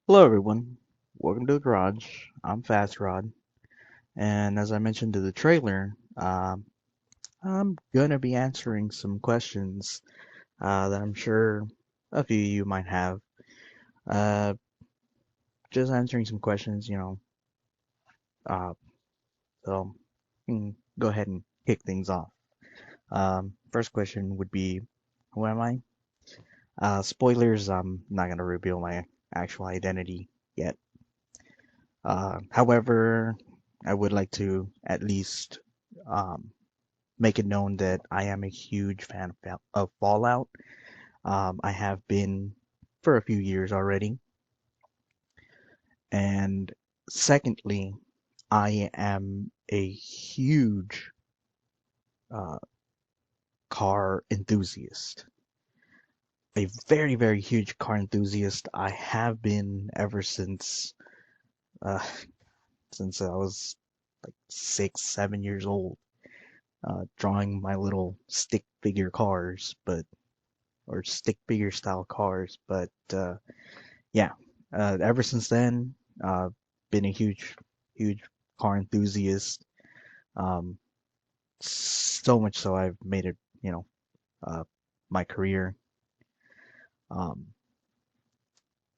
Hello everyone, welcome to the garage. I'm fastrod, and as I mentioned to the trailer, I'm gonna be answering some questions that I'm sure a few of you might have. Uh, just answering some questions, uh, so go ahead and kick things off. First question would be, who am I? Spoilers, I'm not gonna reveal my actual identity yet. However, I would like to at least um, make it known that I am a huge fan of Fallout. I have been for a few years already. And secondly, I am a huge uh, car enthusiast. A very, very huge car enthusiast. I have been ever uh, since I was like 6, 7 years old, drawing my little stick figure cars, but or stick figure style cars. But yeah, ever since then, uh, been a huge car enthusiast. Um, so much so I've made it, uh, my career. Um,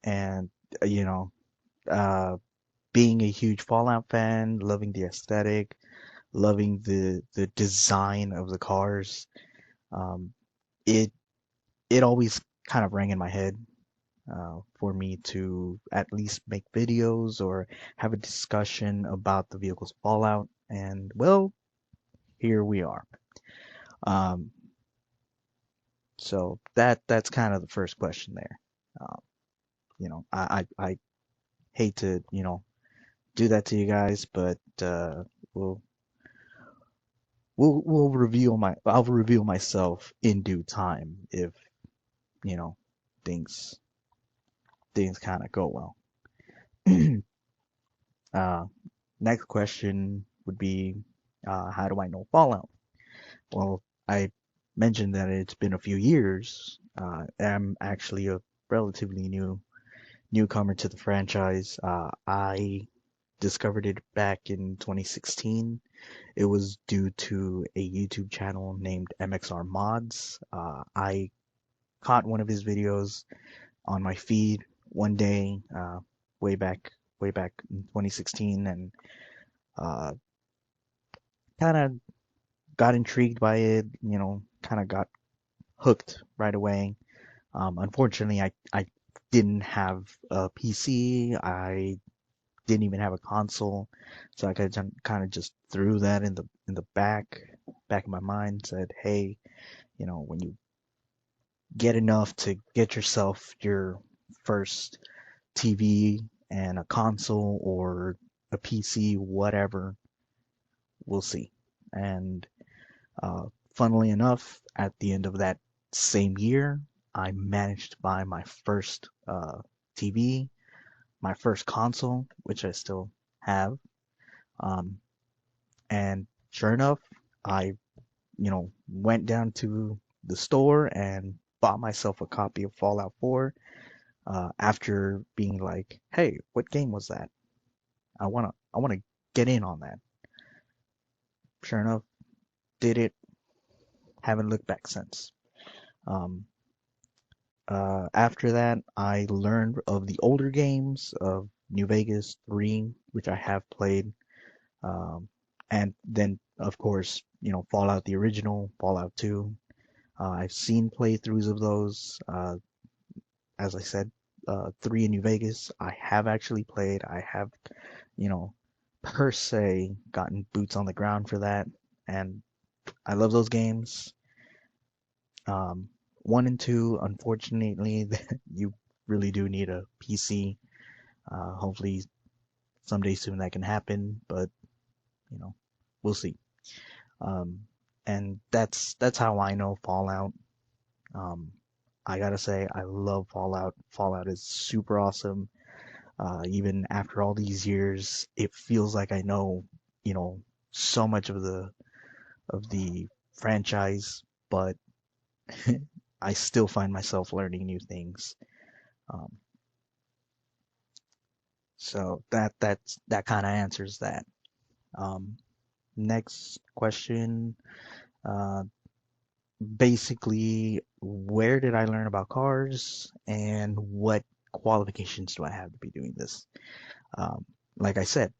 and you know, uh, being a huge Fallout fan, loving the aesthetic, loving the design of the cars. Um, it it always kind of rang in my head for me to at least make videos or have a discussion about the vehicle's fallout. And well, here we are. Um, so that's kind of the first question there. Um, I hate to do that to you guys, but we'll we'll reveal my I'll reveal myself in due time if you know things things kind of go well. uh, Next question would be, how do I know Fallout? Well, I mentioned that it's been a few years. I'm actually a relatively newcomer to the franchise. I discovered it back in 2016. It was due to a YouTube channel named MXR Mods. I caught one of his videos on my feed one day, way back way back in 2016, and uh, kind of got intrigued by it. Kind of got hooked right away. Unfortunately, I didn't have a PC. I didn't even have a console, so I kind of just threw that in the back of my mind. Said, hey, when you get enough to get yourself your first TV and a console or a PC, whatever, we'll see. And funnily enough, at the end of that same year, I managed to buy my first TV, my first console, which I still have. Um, and sure enough, I, went down to the store and bought myself a copy of Fallout 4 after being like, "Hey, what game was that? I wanna get in on that." Sure enough, did it. Haven't looked back since. Um, After that, I learned of the older games of New Vegas 3, which I have played. Um, and then, of course, Fallout the original, Fallout 2. I've seen playthroughs of those. As I said, 3 in New Vegas, I have actually played. I have, you know, per se, gotten boots on the ground for that. And I love those games. Um, 1 and 2, unfortunately, you really do need a PC. Hopefully someday soon that can happen, but you know, we'll see. Um, and that's how I know Fallout. Um, I gotta say, I love Fallout. Fallout is super awesome. Even after all these years, it feels like I know, so much of the franchise, but I still find myself learning new things. Um, So that kind of answers that. Um, Next question. Uh, Basically, where did I learn about cars and what qualifications do I have to be doing this? Um, like I said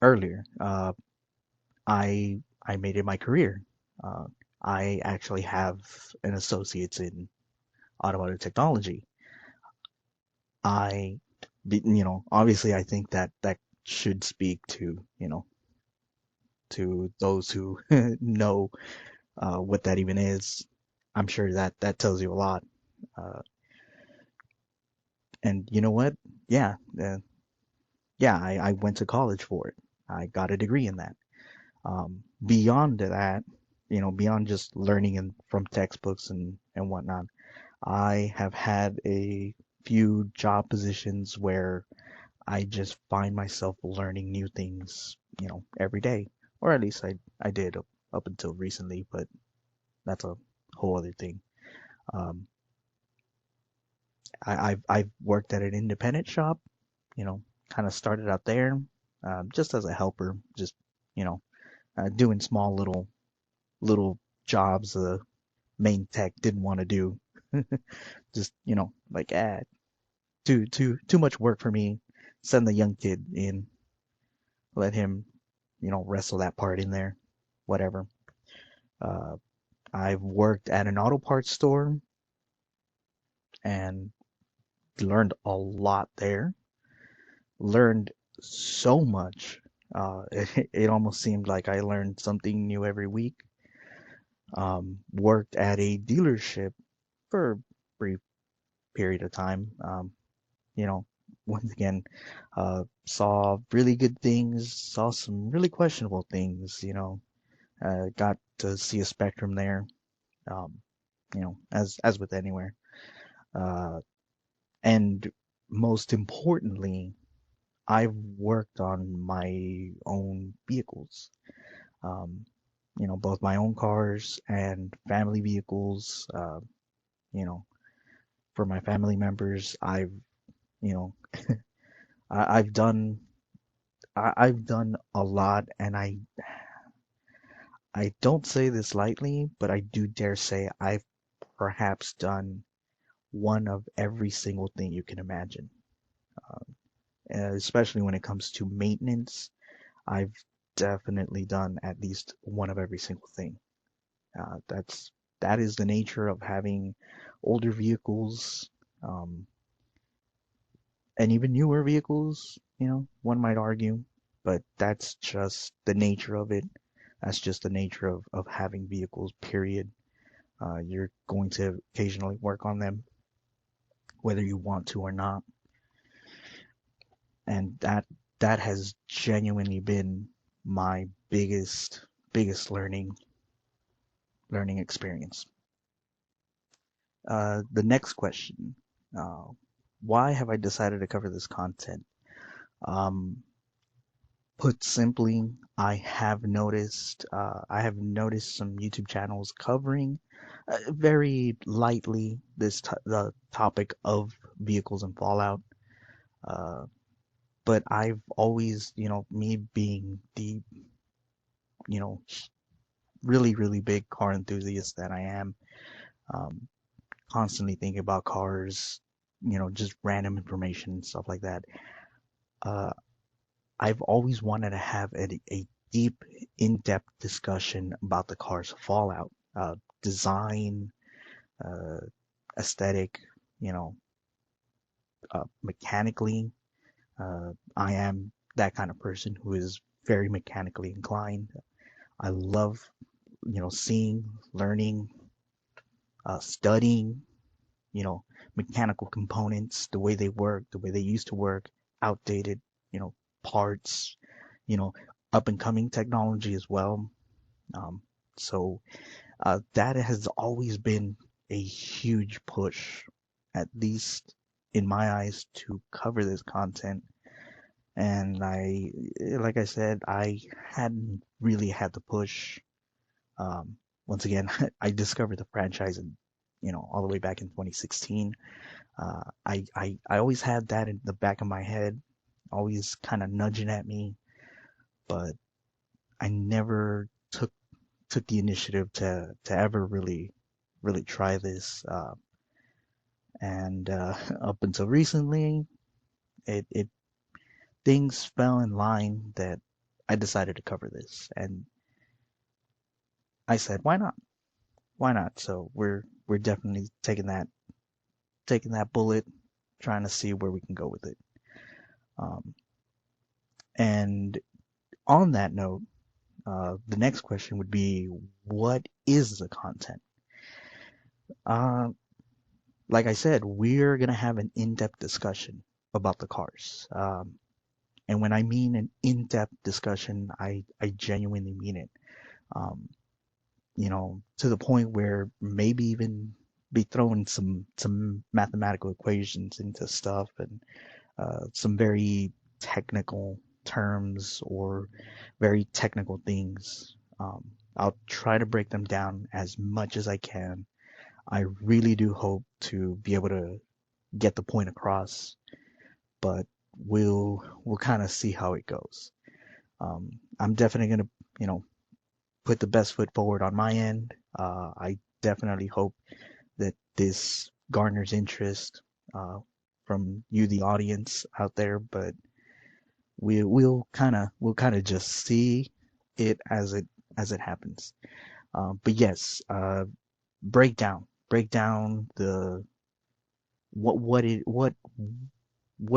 earlier, I made it my career. Uh, I actually have an associate's in automotive technology. I, obviously, I think that that should speak to, to those who know what that even is. I'm sure that that tells you a lot. Uh, and you know what? Yeah, yeah, I went to college for it. I got a degree in that. Beyond that, beyond just learning from textbooks and whatnot, I have had a few job positions where I just find myself learning new things, every day, or at least I did up until recently, but that's a whole other thing. Um, I've worked at an independent shop, kind of started out there, just as a helper, just you know, doing small little jobs the main tech didn't want to do. Just like too much work for me. Send the young kid in, let him wrestle that part in there, whatever. Uh, I've worked at an auto parts store and learned a lot there. Learned so much. It almost seemed like I learned something new every week. Worked at a dealership for a brief period of time. You know, Once again, saw really good things, saw some really questionable things. Got to see a spectrum there. Um, as with anywhere. Uh, and most importantly, I've worked on my own vehicles. Um, both my own cars and family vehicles. You know, for my family members, you know, I've done, I've done a lot, and I don't say this lightly, but I do dare say I've perhaps done one of every single thing you can imagine. Especially when it comes to maintenance, I've definitely done at least one of every single thing. That is the nature of having older vehicles, um, and even newer vehicles. One might argue, but that's just the nature of it. That's just the nature of having vehicles. Period. You're going to occasionally work on them, whether you want to or not, and that has genuinely been my biggest learning experience. The next question. Uh, why have I decided to cover this content? Um, Put simply, I have noticed some YouTube channels covering very lightly the topic of vehicles and Fallout. Uh, but I've always, me being the, you know, really big car enthusiast that I am, um, constantly thinking about cars, just random information and stuff like that. Uh, I've always wanted to have a deep, in-depth discussion about the car's fallout, design, uh, aesthetic, you know, mechanically. I am that kind of person who is very mechanically inclined. I love, seeing, learning, studying, you know, mechanical components, the way they work, the way they used to work, outdated, you know, parts, you know, up and coming technology as well. Um, so that has always been a huge push, at least in my eyes, to cover this content. And like I said, I hadn't really had to push. Um, Once again, I discovered the franchise all the way back in 2016. I always had that in the back of my head. always kind of nudging at me, but I never took the initiative to ever really try this. And up until recently, it things fell in line that I decided to cover this, and I said, why not? Why not? So we're definitely taking that bullet, trying to see where we can go with it. Um, and on that note, the next question would be, what is the content? Uh, like I said, we're gonna have an in-depth discussion about the cars. And when I mean an in-depth discussion, I genuinely mean it. Um, to the point where maybe even be throwing some mathematical equations into stuff and some very technical terms or very technical things. I'll try to break them down as much as I can. I really do hope to be able to get the point across, but we'll kind of see how it goes. I'm definitely gonna, you know, put the best foot forward on my end. I definitely hope that this garners interest from you, the audience out there, but we'll kind of just see it as it happens. But yes, break down the what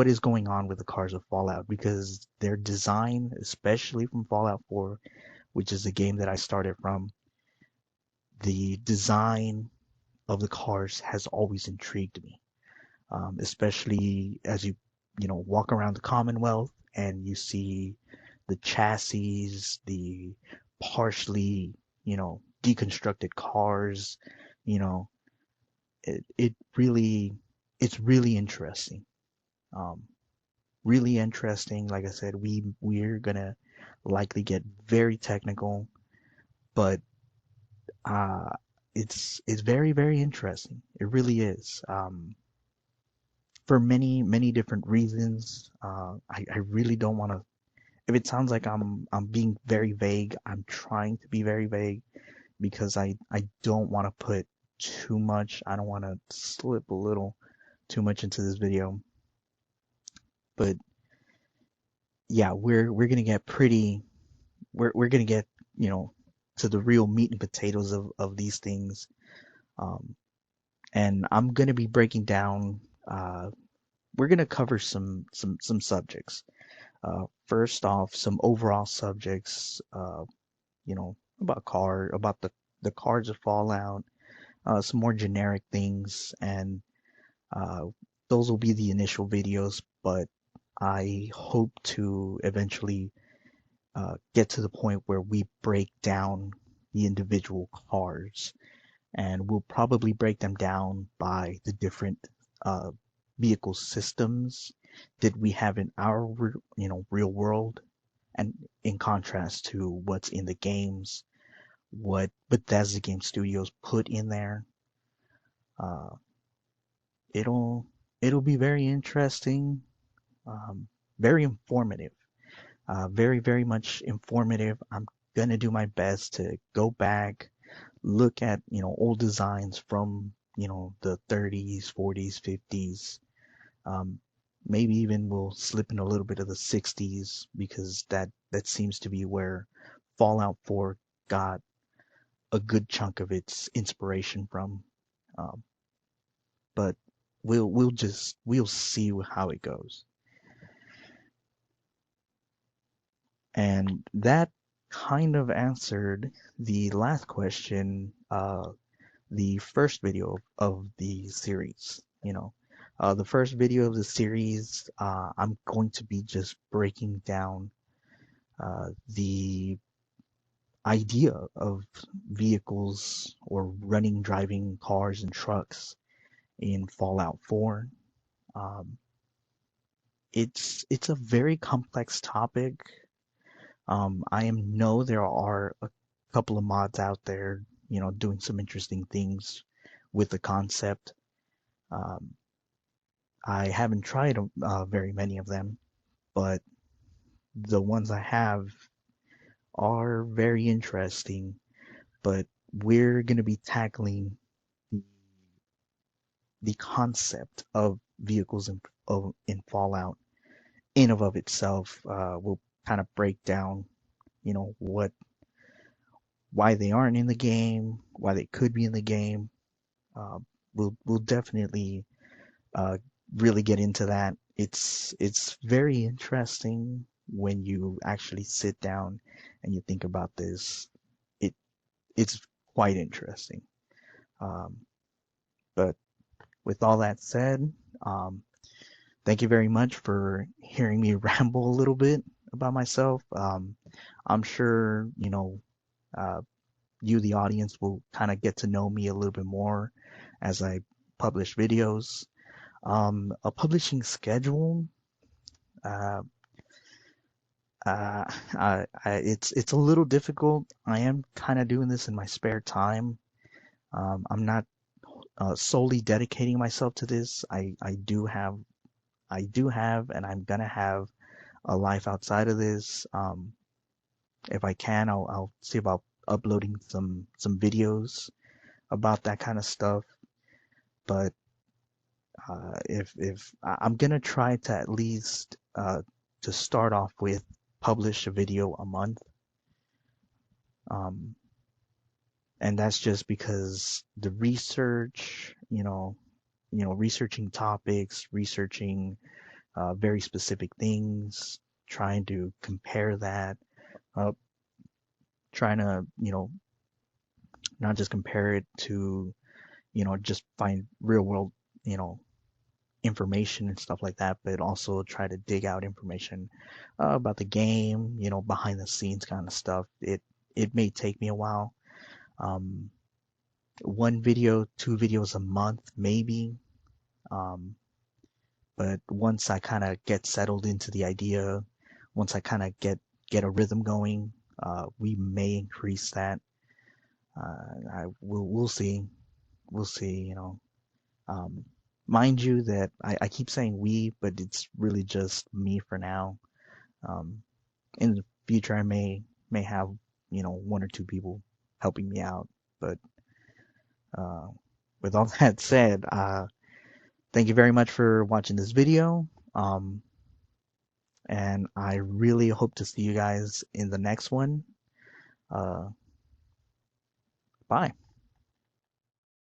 is going on with the cars of Fallout because their design, especially from Fallout 4, which is the game that I started from, the design of the cars has always intrigued me, especially as you walk around the Commonwealth and you see the chassis, the partially, deconstructed cars, you know, it really, it's really interesting. Um, really interesting. Like I said, we're gonna likely get very technical, but uh, it's very interesting. It really is. For many different reasons. I really don't want to. If it sounds like I'm being very vague, I'm trying to be very vague because I don't want to put too much. I don't want to slip a little too much into this video. But yeah, we're gonna get pretty. We're gonna get you know to the real meat and potatoes of these things. Um, and I'm gonna be breaking down. We're gonna cover some subjects. First off, some overall subjects. About the cards of Fallout. Some more generic things, and uh, those will be the initial videos. But I hope to eventually get to the point where we break down the individual cards, and we'll probably break them down by the different uh, vehicle systems that we have in our real world, and in contrast to what's in the games, what Bethesda Game Studios put in there. Uh, it'll it'll be very interesting, um, very informative, very much informative. I'm gonna do my best to go back, look at old designs from the 30s, 40s, 50s. Um, Maybe even we'll slip in a little bit of the 60s because that seems to be where Fallout 4 got a good chunk of its inspiration from. Um, but we'll see how it goes. And that kind of answered the last question, the first video of the series. The first video of the series, I'm going to be just breaking down the idea of vehicles or running, driving cars and trucks in Fallout 4. Um, it's a very complex topic. I know there are a couple of mods out there, doing some interesting things with the concept. Um, I haven't tried very many of them, but the ones I have are very interesting. But we're going to be tackling the, the concept of vehicles in Fallout in and of itself. We'll kind of break down, what why they aren't in the game, why they could be in the game. Uh, we'll definitely uh, really get into that. It's very interesting when you actually sit down and you think about this. It it's quite interesting. Um, but with all that said, um, thank you very much for hearing me ramble a little bit about myself. I'm sure uh, you, the audience, will kind of get to know me a little bit more as I publish videos. A publishing schedule. Uh, it's a little difficult. I am kind of doing this in my spare time. I'm not solely dedicating myself to this. I do have, and I'm gonna have a life outside of this. If I can, I'll see about uploading some videos about that kind of stuff. But if I'm gonna try to at least to start off with publish a video a month. Um, and that's just because the research, researching topics, researching very specific things, trying to compare that, uh, trying to, not just compare it to, just find real world, you know, information and stuff like that, but also try to dig out information about the game, behind the scenes kind of stuff. It may take me a while. Um, one video, two videos a month, maybe. Um, but once I kind of get settled into the idea, once I kind of get a rhythm going, we may increase that. We'll see. We'll see. Um, mind you that I keep saying we, but it's really just me for now. Um, in the future, I may have one or two people helping me out, but uh, with all that said, thank you very much for watching this video. And I really hope to see you guys in the next one. Uh, bye.